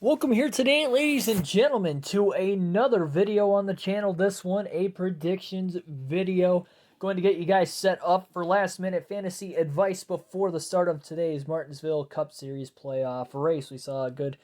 Welcome here today, ladies and gentlemen, to another video on the channel. This one, a predictions video. Going to get you guys set up for last-minute fantasy advice before the start of today's Martinsville Cup Series playoff race. We saw a good,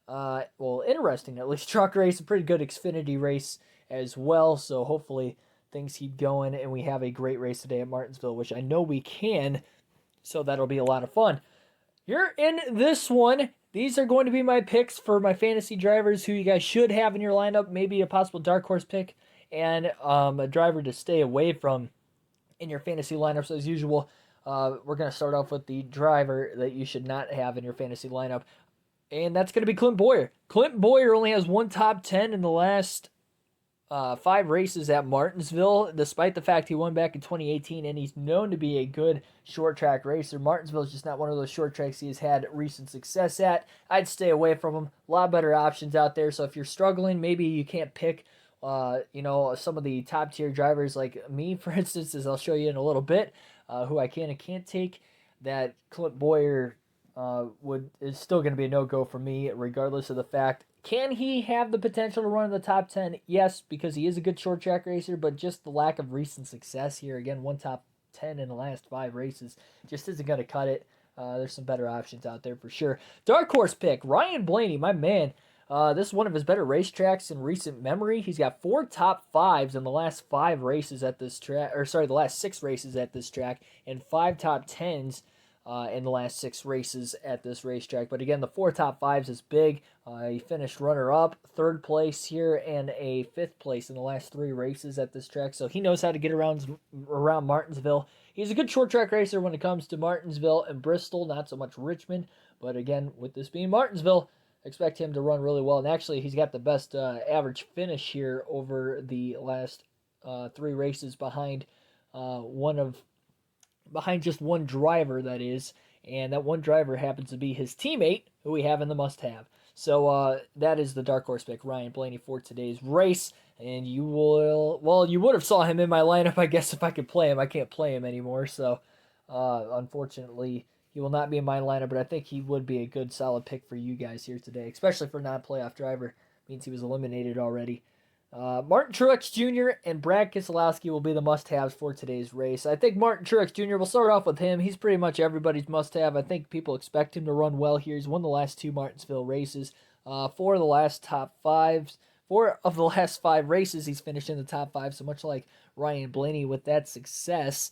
interesting at least, truck race, a pretty good Xfinity race as well. So hopefully things keep going and we have a great race today at Martinsville, which I know we can. So that'll be a lot of fun. Here in this one, these are going to be my picks for my fantasy drivers who you guys should have in your lineup. Maybe a possible dark horse pick and a driver to stay away from in your fantasy lineups as usual. We're going to start off with the driver that you should not have in your fantasy lineup, and that's going to be Clint Bowyer. Clint Bowyer only has one top 10 in the last 5 races at Martinsville, despite the fact he won back in 2018, and he's known to be a good short track racer. Martinsville is just not one of those short tracks he has had recent success at. I'd stay away from him. A lot better options out there. So if you're struggling, maybe you can't pick, some of the top tier drivers like me, for instance, as I'll show you in a little bit, who I can and can't take. That Clint Bowyer is still going to be a no-go for me, regardless of the fact. Can he have the potential to run in the top 10? Yes, because he is a good short track racer, but just the lack of recent success here. Again, one top 10 in the last 5 races just isn't going to cut it. There's some better options out there for sure. Dark horse pick, Ryan Blaney, my man. This is one of his better racetracks in recent memory. He's got 4 top 5s in the last 5 races at this track, the last 6 races at this track, and 5 top 10s in the last 6 races at this racetrack. But again, the 4 top 5s is big. He finished runner-up, 3rd place here, and a 5th place in the last 3 races at this track. So he knows how to get around Martinsville. He's a good short track racer when it comes to Martinsville and Bristol, not so much Richmond. But again, with this being Martinsville, expect him to run really well. And actually, he's got the best average finish here over the last 3 races behind just one driver, that is, and that one driver happens to be his teammate, who we have in the must-have. So that is the dark horse pick, Ryan Blaney, for today's race. And you would have saw him in my lineup, I guess, if I could play him. I can't play him anymore, so unfortunately, he will not be in my lineup, but I think he would be a good, solid pick for you guys here today, especially for a non-playoff driver. Means he was eliminated already. Martin Truex Jr. and Brad Keselowski will be the must-haves for today's race. I think Martin Truex Jr., we'll start off with him. He's pretty much everybody's must-have. I think people expect him to run well here. He's won the last 2 Martinsville races. 4 of the last 5 races, he's finished in the top 5. So much like Ryan Blaney with that success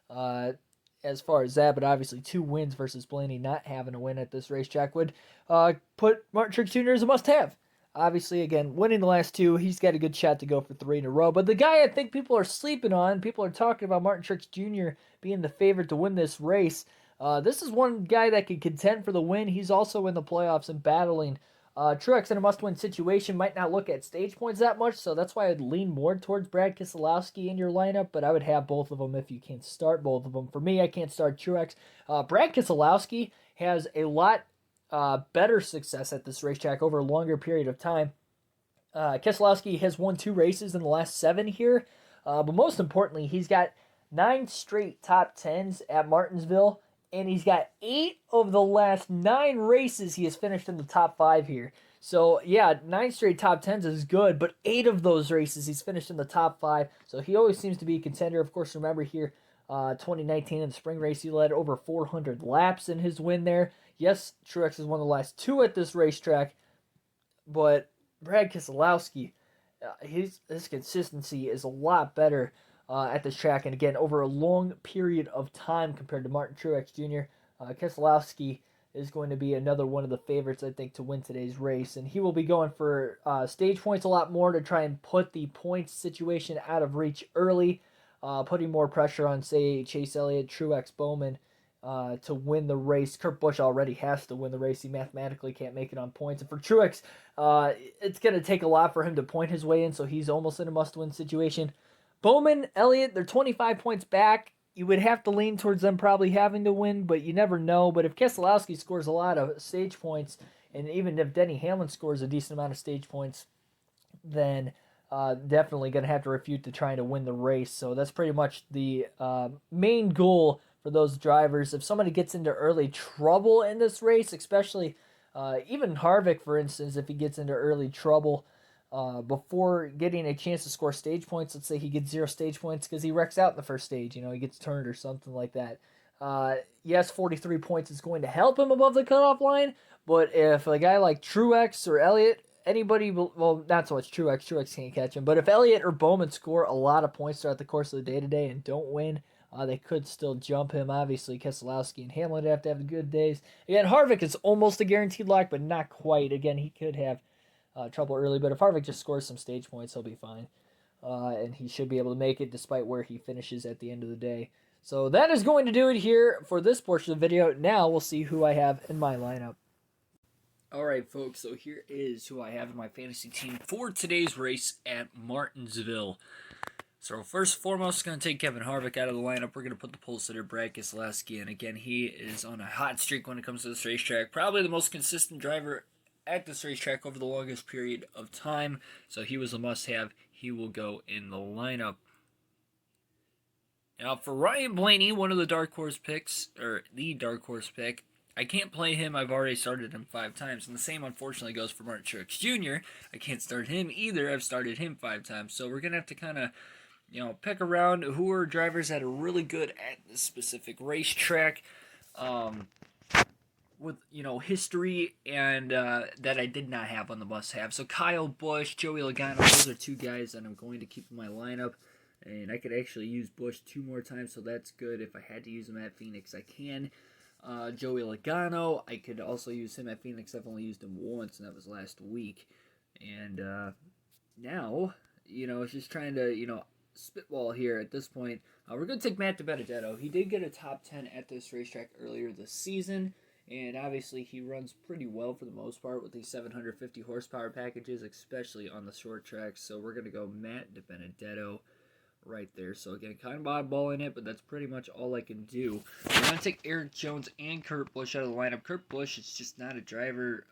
as far as that. But obviously 2 wins versus Blaney not having a win at this racetrack would put Martin Truex Jr. as a must-have. Obviously, again, winning the last 2, he's got a good shot to go for 3 in a row. But the guy I think people are sleeping on, people are talking about Martin Truex Jr. being the favorite to win this race. This is one guy that could contend for the win. He's also in the playoffs and battling. Truex in a must-win situation might not look at stage points that much, so that's why I'd lean more towards Brad Keselowski in your lineup, but I would have both of them if you can't start both of them. For me, I can't start Truex. Brad Keselowski has a lot better success at this racetrack over a longer period of time. Keselowski has won 2 races in the last 7 here, but most importantly, he's got 9 straight top 10s at Martinsville, and he's got 8 of the last 9 races he has finished in the top 5 here. So yeah, 9 straight top 10s is good, but 8 of those races he's finished in the top 5, so he always seems to be a contender. Of course, remember here, 2019 in the spring race, he led over 400 laps in his win there. Yes, Truex has won the last 2 at this racetrack, but Brad Keselowski, his consistency is a lot better at this track, and again, over a long period of time compared to Martin Truex Jr. Keselowski is going to be another one of the favorites, I think, to win today's race, and he will be going for stage points a lot more to try and put the points situation out of reach early, putting more pressure on, say, Chase Elliott, Truex, Bowman, to win the race. Kurt Busch already has to win the race. He mathematically can't make it on points. And for Truex, it's going to take a lot for him to point his way in, so he's almost in a must-win situation. Bowman, Elliott, they're 25 points back. You would have to lean towards them probably having to win, but you never know. But if Keselowski scores a lot of stage points, and even if Denny Hamlin scores a decent amount of stage points, then definitely going to have to refute to trying to win the race. So that's pretty much the main goal for those drivers. If somebody gets into early trouble in this race, especially Even Harvick, for instance, if he gets into early trouble, before getting a chance to score stage points, let's say he gets 0 stage points because he wrecks out in the first stage, he gets turned or something like that. Yes, 43 points is going to help him above the cutoff line, but if a guy like Truex or Elliott, anybody, well, not so much Truex can't catch him, but if Elliott or Bowman score a lot of points throughout the course of the day today and don't win, they could still jump him. Obviously, Keselowski and Hamlin have to have good days. Again, Harvick is almost a guaranteed lock, but not quite. Again, he could have trouble early, but if Harvick just scores some stage points, he'll be fine. And he should be able to make it despite where he finishes at the end of the day. So that is going to do it here for this portion of the video. Now we'll see who I have in my lineup. Alright, folks, so here is who I have in my fantasy team for today's race at Martinsville. So first and foremost, going to take Kevin Harvick out of the lineup. We're going to put the pole sitter Brad Keselowski in. Again, he is on a hot streak when it comes to this racetrack. Probably the most consistent driver at this racetrack over the longest period of time. So he was a must-have. He will go in the lineup. Now for Ryan Blaney, one of the dark horse picks, or the dark horse pick, I can't play him. I've already started him 5 times. And the same, unfortunately, goes for Martin Truex Jr. I can't start him either. I've started him 5 times. So we're going to have to kind of, pick around who are drivers that are really good at this specific racetrack with, history and that I did not have on the must-have. So Kyle Busch, Joey Logano, those are 2 guys that I'm going to keep in my lineup. And I could actually use Busch 2 more times, so that's good. If I had to use him at Phoenix, I can. Joey Logano, I could also use him at Phoenix. I've only used him once, and that was last week. And now, it's just trying to, spitball here at this point. We're going to take Matt DiBenedetto. He did get a top 10 at this racetrack earlier this season, and obviously he runs pretty well for the most part with these 750 horsepower packages, especially on the short tracks. So we're going to go Matt DiBenedetto right there. So again, kind of oddballing it, but that's pretty much all I can do. I'm going to take Eric Jones and Kurt Busch out of the lineup. Kurt Busch is just not a driver.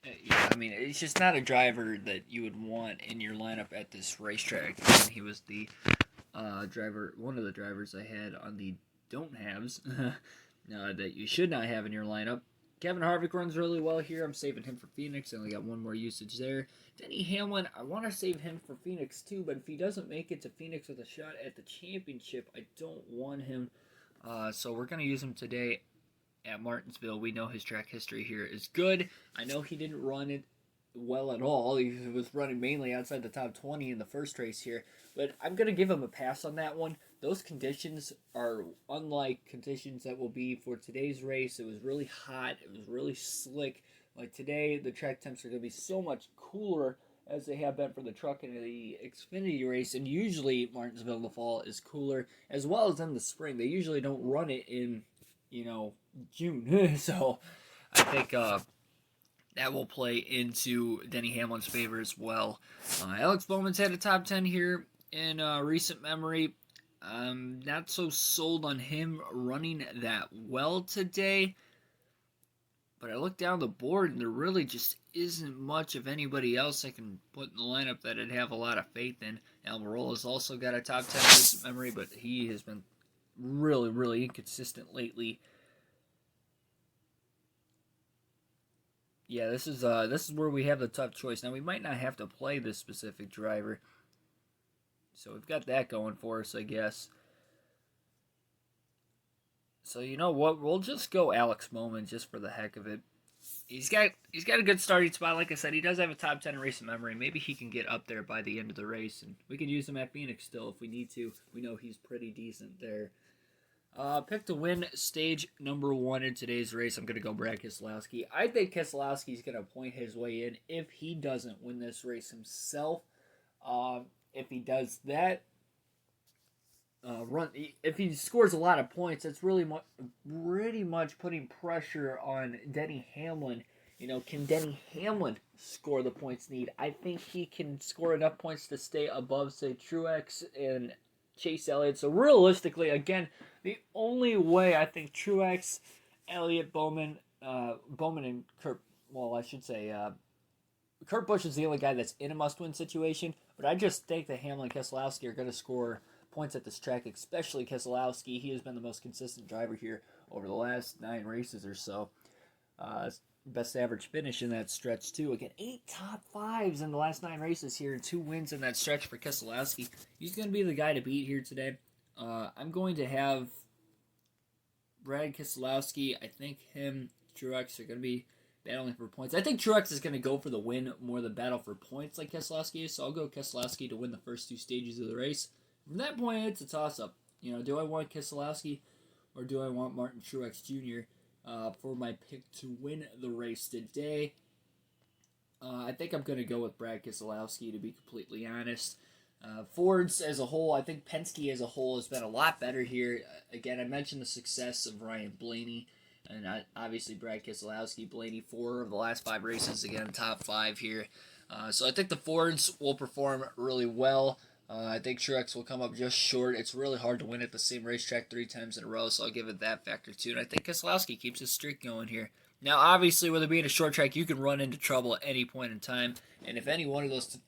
It's just not a driver that you would want in your lineup at this racetrack. And he was the one of the drivers I had on the don't-haves that you should not have in your lineup. Kevin Harvick runs really well here. I'm saving him for Phoenix. I only got 1 more usage there. Denny Hamlin, I want to save him for Phoenix too, but if he doesn't make it to Phoenix with a shot at the championship, I don't want him. So we're going to use him today at Martinsville. We know his track history here is good. I know he didn't run it well at all. He was running mainly outside the top 20 in the first race here, but I'm going to give him a pass on that one. Those conditions are unlike conditions that will be for today's race. It was really hot. It was really slick. Like today, the track temps are going to be so much cooler as they have been for the truck and the Xfinity race, and usually Martinsville in the fall is cooler, as well as in the spring. They usually don't run it in, June. So I think that will play into Denny Hamlin's favor as well. Alex Bowman's had a top 10 here in recent memory. I'm not so sold on him running that well today. But I look down the board, and there really just isn't much of anybody else I can put in the lineup that I'd have a lot of faith in. Almirola's also got a top 10 recent memory, but he has been really, really inconsistent lately. Yeah, this is where we have the tough choice. Now, we might not have to play this specific driver. So we've got that going for us, I guess. So you know what? We'll just go Alex Bowman just for the heck of it. He's got a good starting spot. Like I said, he does have a top 10 in recent memory. Maybe he can get up there by the end of the race, and we can use him at Phoenix still if we need to. We know he's pretty decent there. Pick to win stage number 1 in today's race. I'm going to go Brad Keselowski. I think Keselowski's going to point his way in if he doesn't win this race himself. If he does that, if he scores a lot of points, that's pretty much putting pressure on Denny Hamlin. Can Denny Hamlin score the points need? I think he can score enough points to stay above, say, Truex and Chase Elliott. So realistically, again, the only way I think Truex, Elliott, Bowman and Kurt, Kurt Busch is the only guy that's in a must-win situation, but I just think that Hamlin and Keselowski are going to score points at this track, especially Keselowski. He has been the most consistent driver here over the last 9 races or so. Best average finish in that stretch, too. Again, 8 top 5s in the last 9 races here, 2 wins in that stretch for Keselowski. He's going to be the guy to beat here today. I'm going to have Brad Keselowski. I think him, Truex are going to be battling for points. I think Truex is going to go for the win more than battle for points like Keselowski is, so I'll go Keselowski to win the first 2 stages of the race. From that point, it's a toss-up. You know, do I want Keselowski or do I want Martin Truex Jr. For my pick to win the race today? I think I'm going to go with Brad Keselowski, to be completely honest. Fords as a whole, I think Penske as a whole has been a lot better here. Again, I mentioned the success of Ryan Blaney, and obviously Brad Keselowski. Blaney, 4 of the last 5 races, again, top 5 here. So I think the Fords will perform really well. I think Truex will come up just short. It's really hard to win at the same racetrack 3 times in a row, so I'll give it that factor too. And I think Keselowski keeps his streak going here. Now, obviously, with it being a short track, you can run into trouble at any point in time. And if any one of those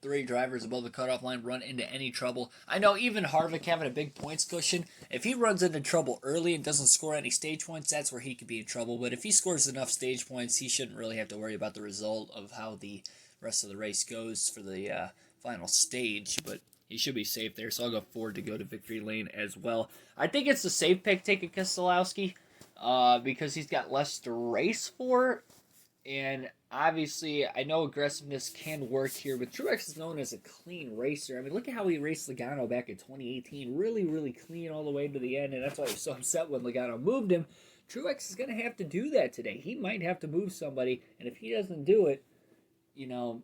3 drivers above the cutoff line run into any trouble, I know even Harvick having a big points cushion, if he runs into trouble early and doesn't score any stage points, that's where he could be in trouble. But if he scores enough stage points, he shouldn't really have to worry about the result of how the rest of the race goes for the final stage, but he should be safe there, so I'll go Ford to go to victory lane as well. I think it's a safe pick taking Keselowski because he's got less to race for, and obviously I know aggressiveness can work here, but Truex is known as a clean racer. I mean, look at how he raced Logano back in 2018. Really, really clean all the way to the end, and that's why he was so upset when Logano moved him. Truex is going to have to do that today. He might have to move somebody, and if he doesn't do it, you know,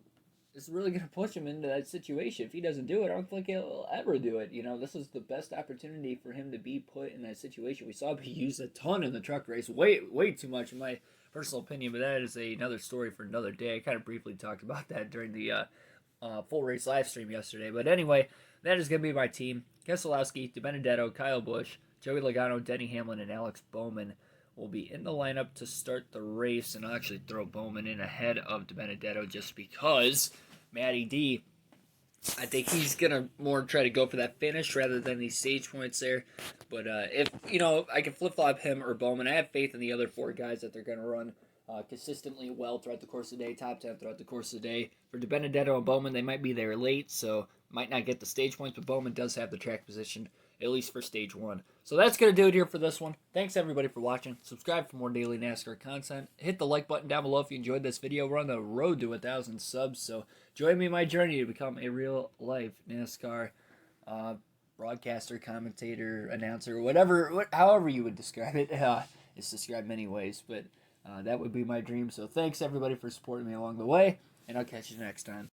it's really going to push him into that situation. If he doesn't do it, I don't think he'll ever do it. You know, this is the best opportunity for him to be put in that situation. We saw him use a ton in the truck race, way too much in my personal opinion, but that is another story for another day. I kind of briefly talked about that during the full race live stream yesterday. But anyway, that is going to be my team. Keselowski, DiBenedetto, Kyle Busch, Joey Logano, Denny Hamlin, and Alex Bowman will be in the lineup to start the race, and I'll actually throw Bowman in ahead of DiBenedetto just because Matty D, I think he's going to more try to go for that finish rather than these stage points there. But if, you know, I can flip-flop him or Bowman, I have faith in the other 4 guys that they're going to run consistently well throughout the course of the day, top 10 throughout the course of the day. For DiBenedetto and Bowman, they might be there late, so might not get the stage points, but Bowman does have the track position, at least for stage 1. So that's going to do it here for this one. Thanks, everybody, for watching. Subscribe for more daily NASCAR content. Hit the like button down below if you enjoyed this video. We're on the road to 1,000 subs, so join me in my journey to become a real-life NASCAR broadcaster, commentator, announcer, however you would describe it. It's described many ways, but that would be my dream. So thanks, everybody, for supporting me along the way, and I'll catch you next time.